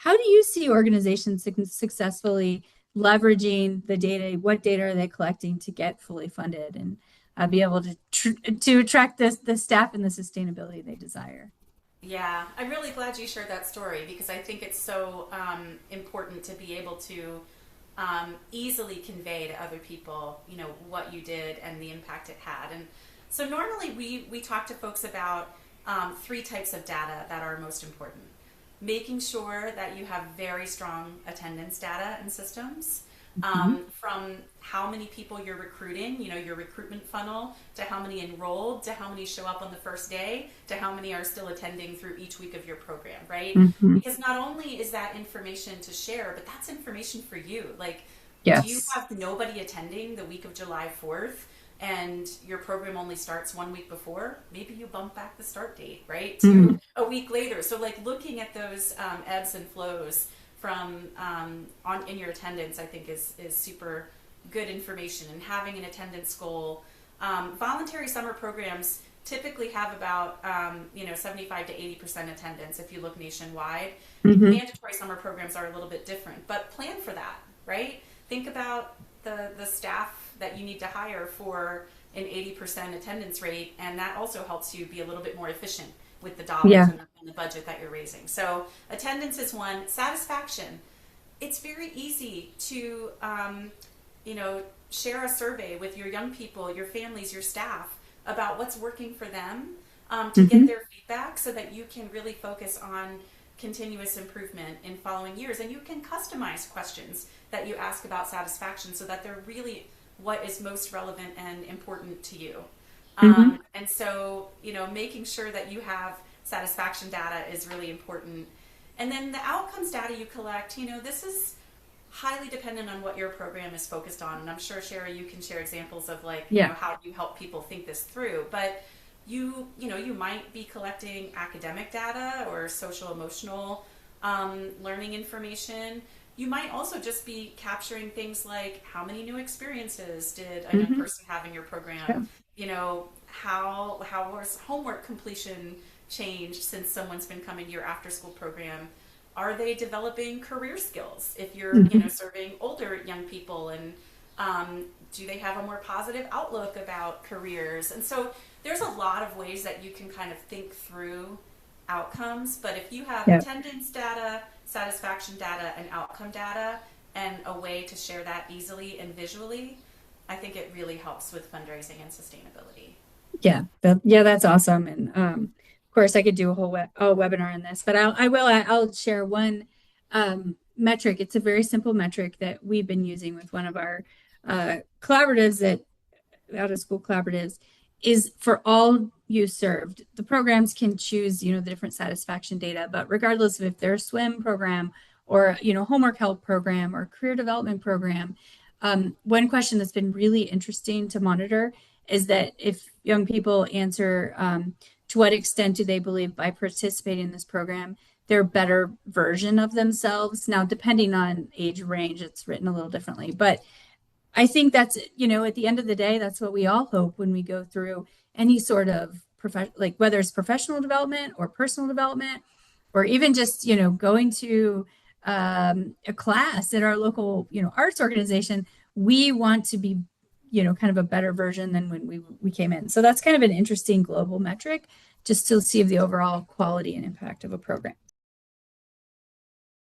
How do you see organizations successfully leveraging the data? What data are they collecting to get fully funded and be able to attract the staff and the sustainability they desire? Yeah, I'm really glad you shared that story because I think it's so important to be able to easily convey to other people, what you did and the impact it had. And so normally we talk to folks about three types of data that are most important. Making sure that you have very strong attendance data and systems, Mhm. from how many people you're recruiting, your recruitment funnel, to how many enrolled, to how many show up on the first day, to how many are still attending through each week of your program, right? Mhm. Because not only is that information to share, but that's information for you. Like, do you Yes. have nobody attending the week of July 4th and your program only starts 1 week before? Maybe you bump back the start date, right, to Mhm. a week later. So, like, looking at those ebbs and flows from on in your attendance, I think is super good information. And having an attendance goal. Voluntary summer programs typically have about 75 to 80% attendance if you look nationwide. Mhm. Mandatory summer programs are a little bit different, but plan for that, right? Think about the staff that you need to hire for an 80% attendance rate, and that also helps you be a little bit more efficient with the dollars Yeah. and the budget that you're raising. So attendance is one. Satisfaction. It's very easy to you know, share a survey with your young people, your families, your staff about what's working for them, to get Mhm. their feedback so that you can really focus on continuous improvement in following years. And you can customize questions that you ask about satisfaction so that they're really what is most relevant and important to you. Mhm. And so, making sure that you have satisfaction data is really important. And then the outcomes data you collect, this is highly dependent on what your program is focused on. And I'm sure, Sherry, you can share examples of, like, Yeah. how you help people think this through. But you might be collecting academic data or social emotional learning information. You might also just be capturing things like how many new experiences did a young Mhm. person have in your program? Yeah. How was homework completion changed since someone's been coming to your after school program? Are they developing career skills if you're Mhm. serving older young people? And do they have a more positive outlook about careers? And so there's a lot of ways that you can kind of think through outcomes. But if you have Yeah. attendance data, satisfaction data, and outcome data, and a way to share that easily and visually, I think it really helps with fundraising and sustainability. Yeah. Yeah, that's awesome. And of course, I could do a webinar on this, but I'll share one metric. It's a very simple metric that we've been using with one of our collaboratives that out of school collaboratives is for all youth served. The programs can choose, the different satisfaction data, but regardless of if they're a swim program or, homework help program or career development program, one question that's been really interesting to monitor is that if young people answer, to what extent do they believe by participating in this program, they're a better version of themselves. Now, depending on age range, it's written a little differently, but I think that's, at the end of the day, that's what we all hope when we go through any sort of like whether it's professional development or personal development, or even just, going to a class at our local, arts organization. We want to be, kind of a better version than when we came in. So that's kind of an interesting global metric just to see the overall quality and impact of a program.